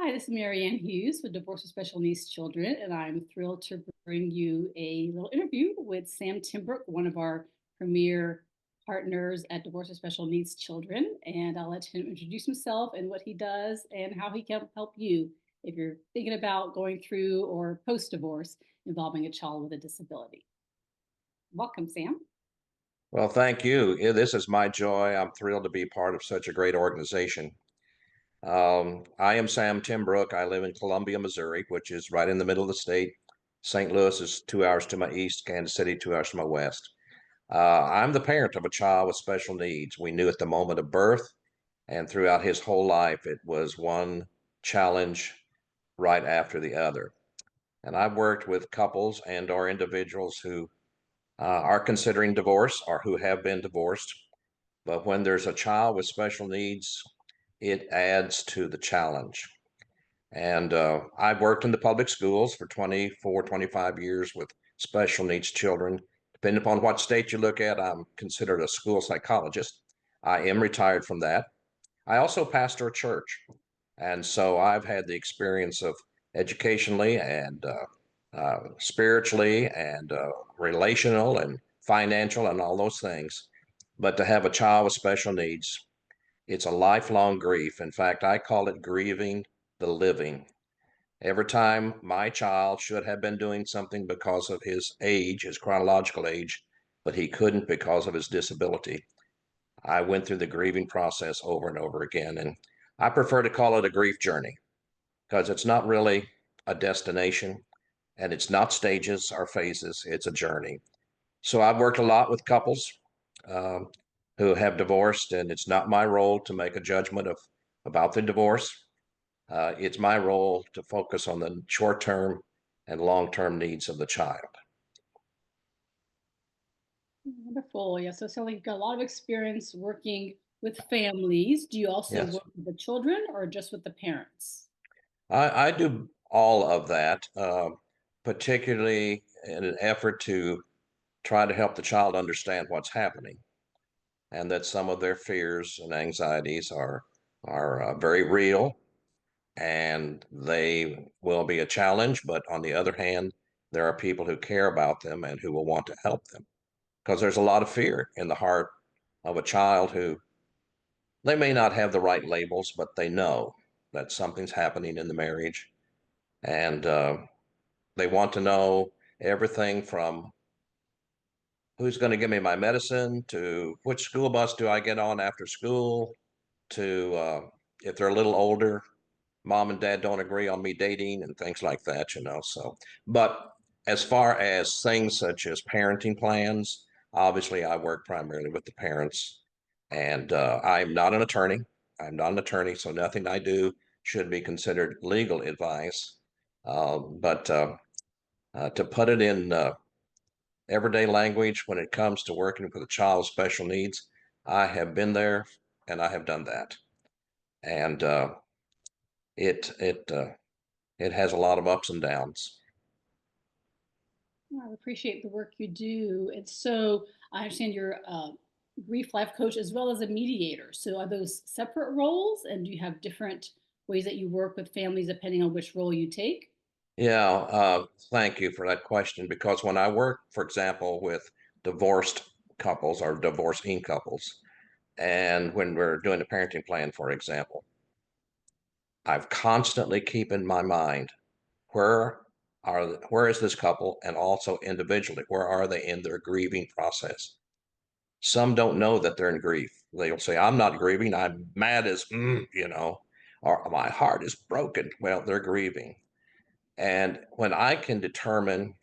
Hi, this is Marianne Hughes with Divorce with Special Needs Children, and I'm thrilled to bring you a little interview with Sam Timbrook, one of our premier partners at Divorce with Special Needs Children. And I'll let him introduce himself and what he does and how he can help you if you're thinking about going through or post divorce involving a child with a disability. Welcome, Sam. Well, thank you. This is my joy. I'm thrilled to be part of such a great organization. I am Sam Timbrook. I live in Columbia, Missouri, which is right in the middle of the state. St. Louis is 2 hours to my east, Kansas City, 2 hours to my west. I'm the parent of a child with special needs. We knew at the moment of birth and throughout his whole life, it was one challenge right after the other. And I've worked with couples and or individuals who are considering divorce or who have been divorced. But when there's a child with special needs, it adds to the challenge. And I've worked in the public schools for 24, 25 years with special needs children. Depending upon what state you look at, I'm considered a school psychologist. I am retired from that. I also pastor a church. And so I've had the experience of educationally and spiritually and relational and financial and all those things. But to have a child with special needs, it's a lifelong grief. In fact, I call it grieving the living. Every time my child should have been doing something because of his age, his chronological age, but he couldn't because of his disability, I went through the grieving process over and over again. And I prefer to call it a grief journey because it's not really a destination and it's not stages or phases, it's a journey. So I've worked a lot with couples um, who have divorced, and it's not my role to make a judgment of about the divorce. It's my role to focus on the short-term and long-term needs of the child. Wonderful. Yeah. So it sounds like you've got a lot of experience working with families. Do you also Yes, work with the children or just with the parents? I do all of that, particularly in an effort to try to help the child understand what's happening and that some of their fears and anxieties are very real and they will be a challenge. But on the other hand, there are people who care about them and who will want to help them because there's a lot of fear in the heart of a child who they may not have the right labels, but they know that something's happening in the marriage. And they want to know everything from who's going to give me my medicine to which school bus do I get on after school to if they're a little older, mom and dad don't agree on me dating and things like that. So, but as far as things such as parenting plans, obviously I work primarily with the parents, and I'm not an attorney. I'm not an attorney, so nothing I do should be considered legal advice. But to put it in everyday language, when it comes to working with a child with special needs, I have been there and I have done that, and it it uh, it has a lot of ups and downs. Well, I appreciate the work you do. And so I understand you're a grief life coach as well as a mediator. So are those separate roles? And do you have different ways that you work with families depending on which role you take? Yeah, thank you for that question. Because when I work, for example, with divorced couples or divorcing couples, and when we're doing a parenting plan, for example, I've constantly keep in my mind where where is this couple, and also individually, where are they in their grieving process? Some don't know that they're in grief. They'll say, "I'm not grieving. I'm mad as or my heart is broken." Well, they're grieving. And when I can determine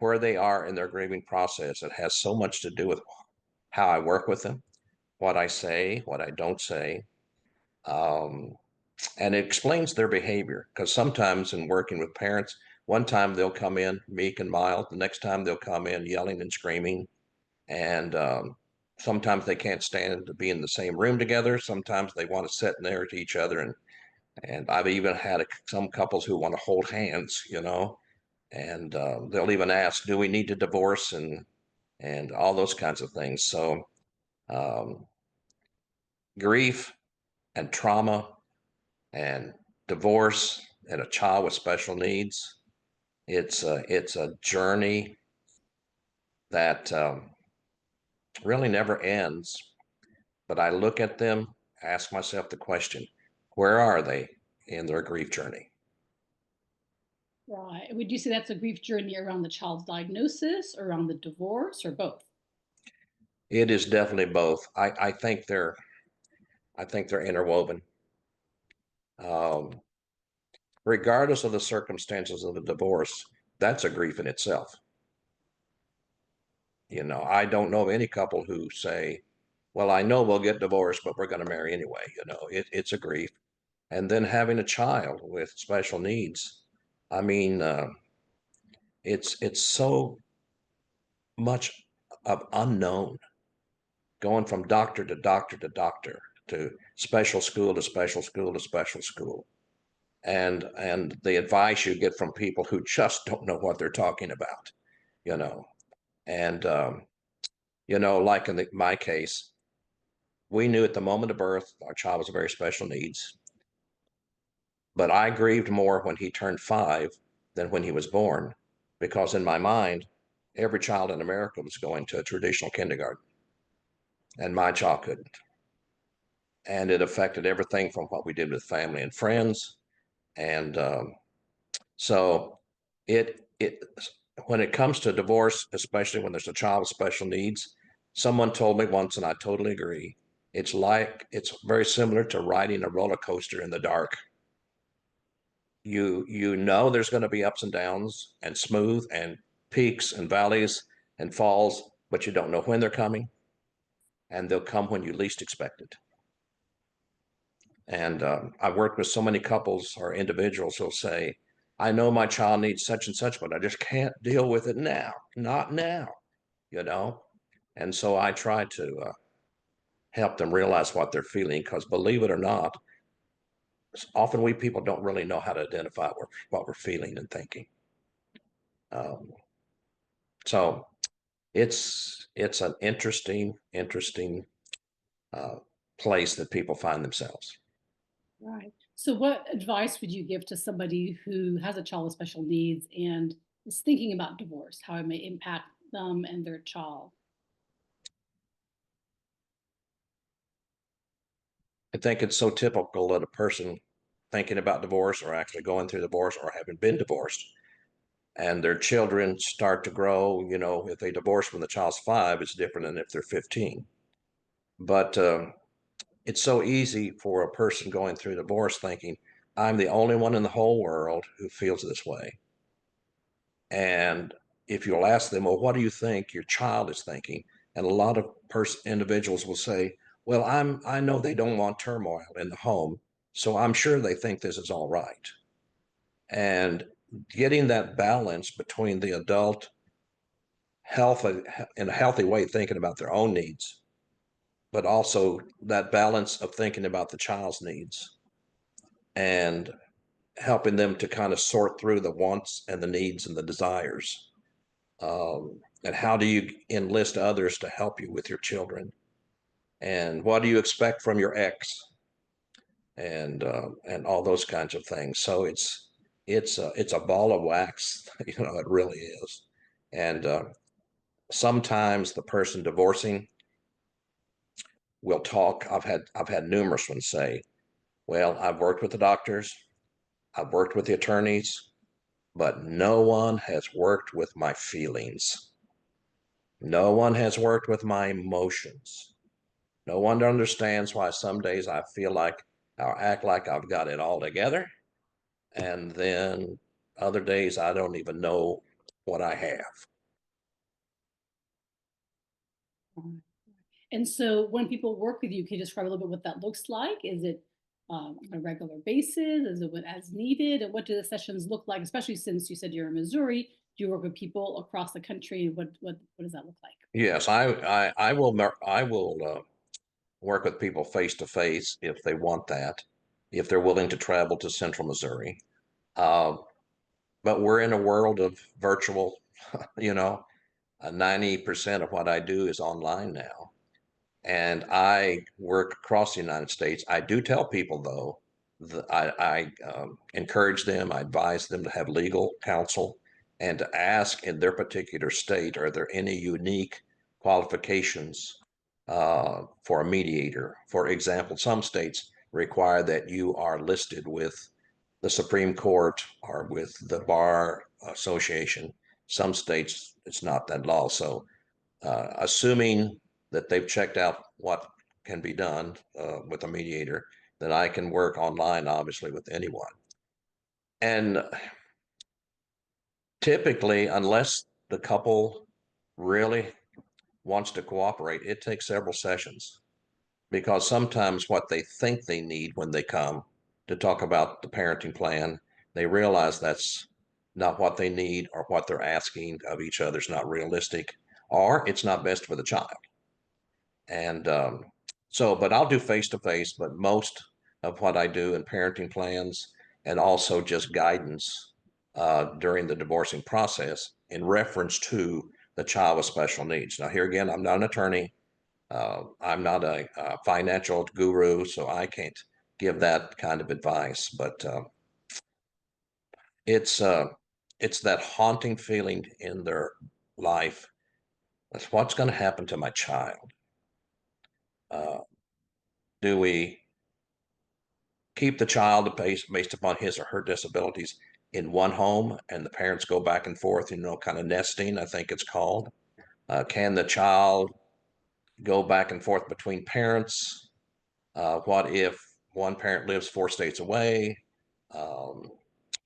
where they are in their grieving process, it has so much to do with how I work with them, what I say, what I don't say. Um, and it explains their behavior because sometimes in working with parents, one time they'll come in meek and mild, the next time they'll come in yelling and screaming. And sometimes they can't stand to be in the same room together. Sometimes they want to sit near to each other. And I've even had some couples who want to hold hands. And they'll even ask, "Do we need to divorce?" and all those kinds of things. So um, grief and trauma and divorce and a child with special needs, it's a journey that really never ends. But I look at them, ask myself the question, where are they in their grief journey? Right. Would you say that's a grief journey around the child's diagnosis, around the divorce, or both? It is definitely both. I think they're interwoven. Um, Regardless of the circumstances of the divorce, that's a grief in itself. I don't know of any couple who say, well, I know we'll get divorced, but we're going to marry anyway. It's a grief. And then having a child with special needs. I mean, it's so much of unknown, going from doctor to doctor to doctor to special school to special school to special school. And the advice you get from people who just don't know what they're talking about, you know. And like in my case, we knew at the moment of birth our child was very special needs, but I grieved more when he turned 5 than when he was born, because in my mind, every child in America was going to a traditional kindergarten, and my child couldn't. And it affected everything from what we did with family and friends. And so it when it comes to divorce, especially when there's a child with special needs, someone told me once, and I totally agree. It's very similar to riding a roller coaster in the dark. You know there's going to be ups and downs and smooth and peaks and valleys and falls, but you don't know when they're coming, and they'll come when you least expect it. And I've worked with so many couples or individuals who'll say, I know my child needs such and such, but I just can't deal with it now, not now, you know? And so I try to help them realize what they're feeling, because believe it or not, often we people don't really know how to identify what we're feeling and thinking. Um, so it's an interesting uh, place that people find themselves. Right. So, what advice would you give to somebody who has a child with special needs and is thinking about divorce, how it may impact them and their child? I think it's so typical that a person thinking about divorce or actually going through divorce or having been divorced and their children start to grow. If they divorce when the child's 5, it's different than if they're 15. But it's so easy for a person going through divorce thinking, I'm the only one in the whole world who feels this way. And if you'll ask them, well, what do you think your child is thinking? And a lot of individuals will say, well, I know they don't want turmoil in the home, so I'm sure they think this is all right. And getting that balance between the adult health in a healthy way, thinking about their own needs, but also that balance of thinking about the child's needs and helping them to kind of sort through the wants and the needs and the desires. And how do you enlist others to help you with your children? And what do you expect from your ex? And all those kinds of things. So it's a ball of wax. It really is. And sometimes the person divorcing will talk. I've had numerous ones say, "Well, I've worked with the doctors, I've worked with the attorneys, but no one has worked with my feelings. No one has worked with my emotions. No one understands why some days I feel like I act like I've got it all together, and then other days I don't even know what I have." And so, when people work with you, can you describe a little bit what that looks like? Is it on a regular basis? Is it as needed? And what do the sessions look like? Especially since you said you're in Missouri, do you work with people across the country? What does that look like? Yes, I will work with people face to face if they want that, if they're willing to travel to Central Missouri. Uh, but we're in a world of virtual. You know, 90% of what I do is online now, and I work across the United States. I do tell people though, I encourage them, I advise them to have legal counsel and to ask in their particular state, are there any unique qualifications for a mediator? For example, some states require that you are listed with the Supreme Court or with the Bar Association. Some states, it's not that law. So, assuming that they've checked out what can be done with a mediator, that I can work online, obviously, with anyone. And typically, unless the couple really wants to cooperate, it takes several sessions because sometimes what they think they need when they come to talk about the parenting plan, they realize that's not what they need or what they're asking of each other is not realistic or it's not best for the child. And so, but I'll do face to face, but most of what I do in parenting plans and also just guidance during the divorcing process in reference to the child with special needs. Now, here again, I'm not an attorney. I'm not a financial guru, so I can't give that kind of advice. But it's uh, it's that haunting feeling in their life. That's what's going to happen to my child. Uh, do we keep the child based upon his or her disabilities in one home, and the parents go back and forth? Kind of nesting, I think it's called. Can the child go back and forth between parents? What if one parent lives 4 states away? Um,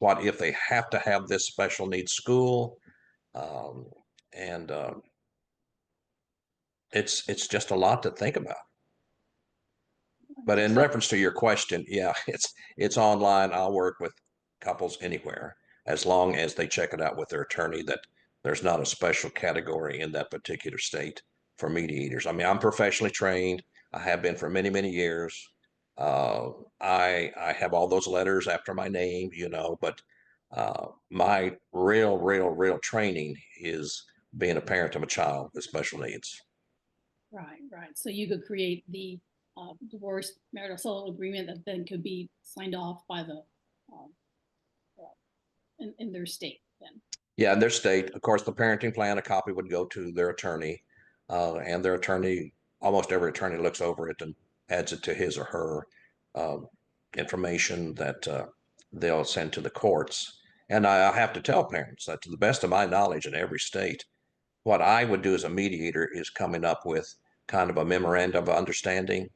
what if they have to have this special needs school? Um, and it's just a lot to think about. But in So, reference to your question, yeah, it's online. I'll work with couples anywhere as long as they check it out with their attorney that there's not a special category in that particular state for mediators. I mean, I'm professionally trained. I have been for many, many years. Uh, I have all those letters after my name, but my real training is being a parent of a child with special needs. right. So you could create the divorce marital settlement agreement that then could be signed off by the um, in their state then. Yeah, in their state, of course, the parenting plan, a copy would go to their attorney, and their attorney, almost every attorney looks over it and adds it to his or her um, information that they'll send to the courts. And I have to tell parents that to the best of my knowledge in every state, what I would do as a mediator is coming up with kind of a memorandum of understanding,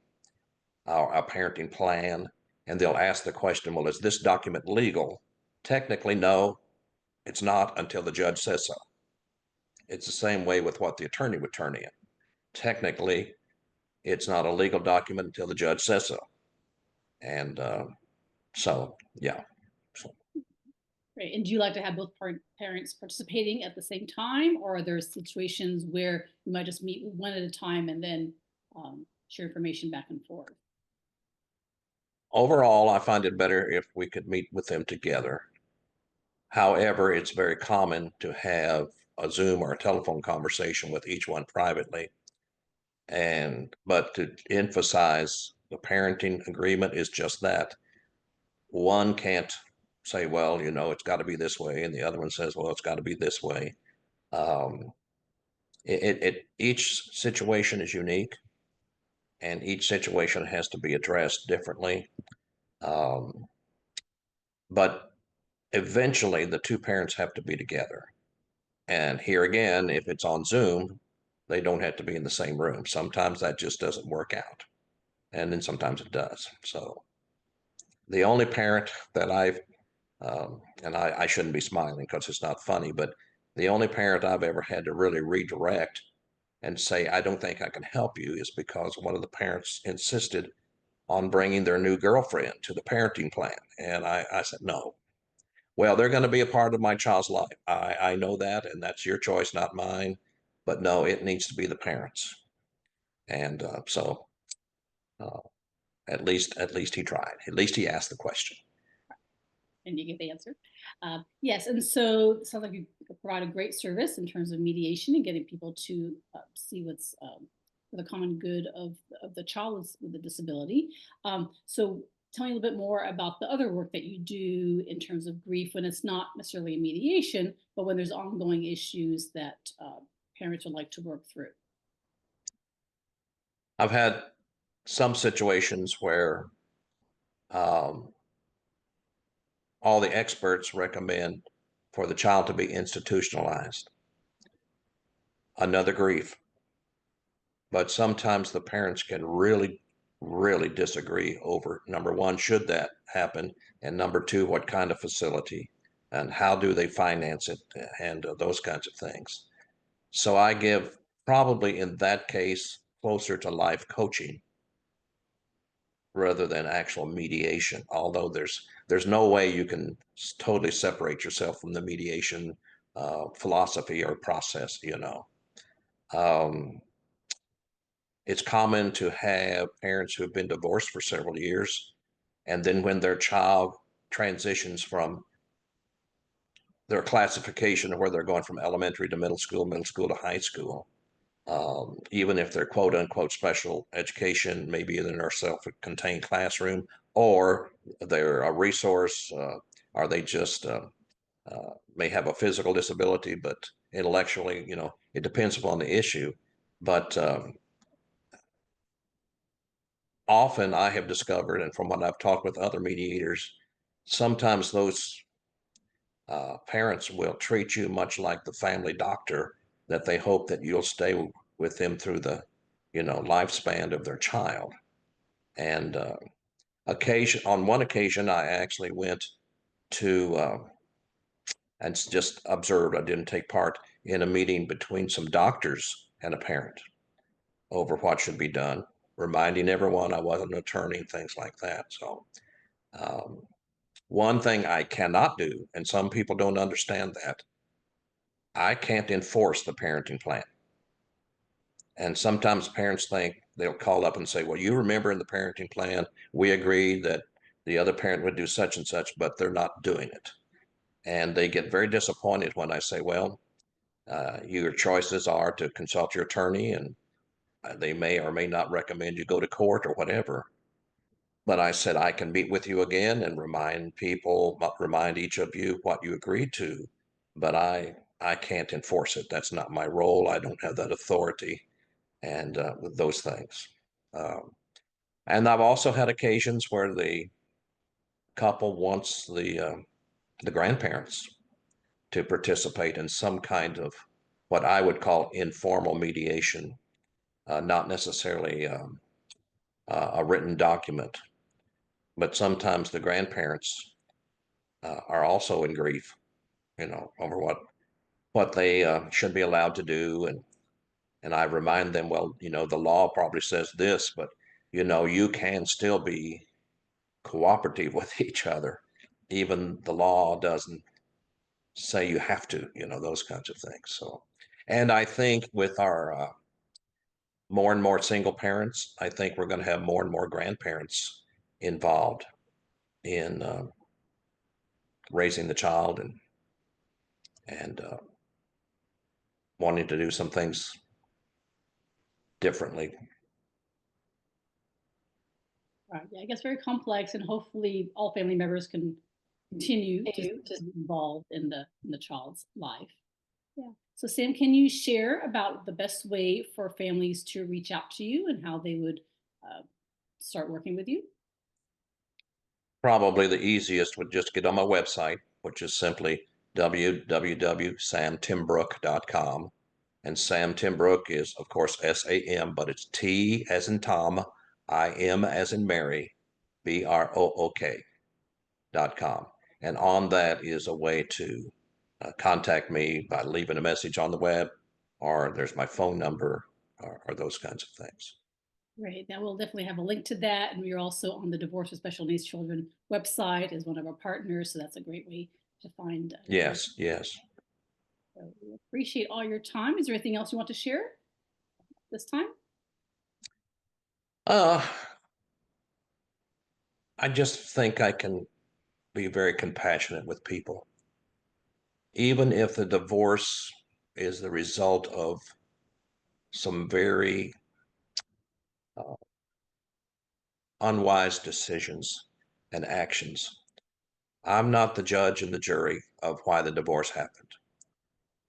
a parenting plan, and they'll ask the question, well, is this document legal? Technically, no, it's not until the judge says so. It's the same way with what the attorney would turn in. Technically, it's not a legal document until the judge says so. And so, yeah. So Right. And do you like to have both parents participating at the same time, or are there situations where you might just meet one at a time and then share information back and forth? overall, I find it better if we could meet with them together. However, it's very common to have a Zoom or a telephone conversation with each one privately. But to emphasize the parenting agreement is just that. One can't say, well, it's got to be this way, and the other one says, well, it's got to be this way. Um, each situation is unique, and each situation has to be addressed differently. Um, but eventually, the two parents have to be together. And here again, if it's on Zoom, they don't have to be in the same room. Sometimes that just doesn't work out, and then sometimes it does. So the only parent that and I shouldn't be smiling because it's not funny, but the only parent I've ever had to really redirect and say, I don't think I can help you, is because one of the parents insisted on bringing their new girlfriend to the parenting plan. And I said, no. Well, they're going to be a part of my child's life. I know that, and that's your choice, not mine. But no, it needs to be the parents. And so uh, at least he tried. At least he asked the question. And you get the answer. Yes, and so it sounds like you provide a great service in terms of mediation and getting people to see what's for the common good of the child with the disability. So tell me a little bit more about the other work that you do in terms of grief when it's not necessarily a mediation, but when there's ongoing issues that parents would like to work through. I've had some situations where um, all the experts recommend for the child to be institutionalized. Another grief. But sometimes the parents can really, really disagree over number one, should that happen? And number two, what kind of facility? And how do they finance it? And those kinds of things. So I give probably in that case closer to life coaching rather than actual mediation. Although there's no way you can totally separate yourself from the mediation philosophy or process. It's common to have parents who have been divorced for several years, and then when their child transitions from their classification of where they're going from elementary to middle school to high school, even if they're quote unquote special education, maybe in their self-contained classroom, or they're a resource, or they just may have a physical disability, but intellectually, it depends upon the issue. But often I have discovered, and from what I've talked with other mediators, sometimes those parents will treat you much like the family doctor, that they hope that you'll stay with them through the, lifespan of their child. And on one occasion, I actually went to and just observed. I didn't take part in a meeting between some doctors and a parent over what should be done, reminding everyone I wasn't an attorney, things like that. So um, one thing I cannot do, and some people don't understand that, I can't enforce the parenting plan. And sometimes parents think they'll call up and say, well, you remember in the parenting plan, we agreed that the other parent would do such and such, but they're not doing it. And they get very disappointed when I say, well, your choices are to consult your attorney, and they may or may not recommend you go to court or whatever. But I said, I can meet with you again and remind each of you what you agreed to, but I can't enforce it. That's not my role. I don't have that authority, and with those things. Um, and I've also had occasions where the couple wants the grandparents to participate in some kind of what I would call informal mediation, not necessarily a written document, but sometimes the grandparents are also in grief, over what they should be allowed to do, and I remind them, well, the law probably says this, but you can still be cooperative with each other. Even the law doesn't say you have to, those kinds of things. So, and I think with our more and more single parents, I think we're going to have more and more grandparents involved in raising the child and wanting to do some things differently. Right. Yeah, I guess very complex, and hopefully all family members can continue to be involved in the child's life. Yeah. So Sam, can you share about the best way for families to reach out to you and how they would uh, start working with you? Probably the easiest would just get on my website, which is simply www.samtimbrook.com. And Sam Timbrook is, of course, SAM, but it's T as in Tom, IM as in Mary, BROOK.com. And on that is a way to contact me by leaving a message on the web, or there's my phone number, or those kinds of things. Right. Now we'll definitely have a link to that. And we're also on the Divorce with Special Needs Children website as one of our partners. So that's a great way to find. Yes, yes. So we appreciate all your time. Is there anything else you want to share this time? Uh, I just think I can be very compassionate with people. Even if the divorce is the result of some very unwise decisions, and actions. I'm not the judge and the jury of why the divorce happened.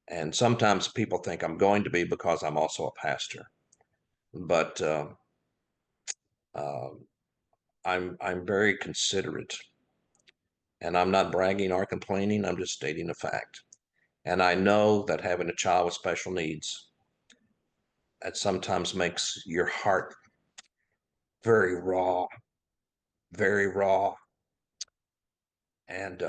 And sometimes people think I'm going to be because I'm also a pastor. But uh, I'm very considerate, and I'm not bragging or complaining. I'm just stating a fact. And I know that having a child with special needs, that sometimes makes your heart very raw, very raw. And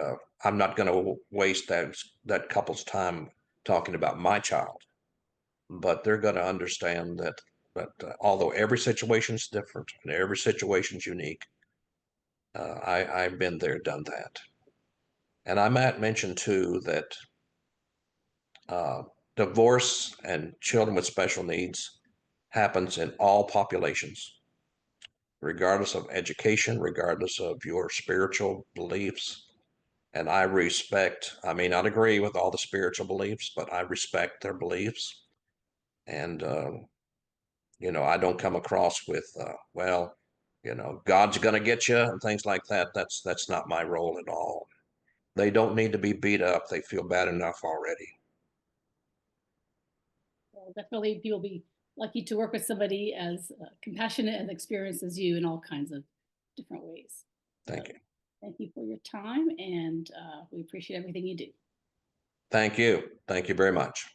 I'm not going to waste that couple's time talking about my child, but they're going to understand that although every situation is different and every situation is unique, I've been there, done that. And I might mention too that uh, divorce and children with special needs happens in all populations, regardless of education, regardless of your spiritual beliefs. And I may not agree with all the spiritual beliefs, but I respect their beliefs. And, I don't come across with, God's going to get you and things like that. That's not my role at all. They don't need to be beat up. They feel bad enough already. Well, definitely, people be lucky to work with somebody as compassionate and experienced as you in all kinds of different ways. Thank So, you. thank you for your time, and we appreciate everything you do. Thank you. Thank you very much.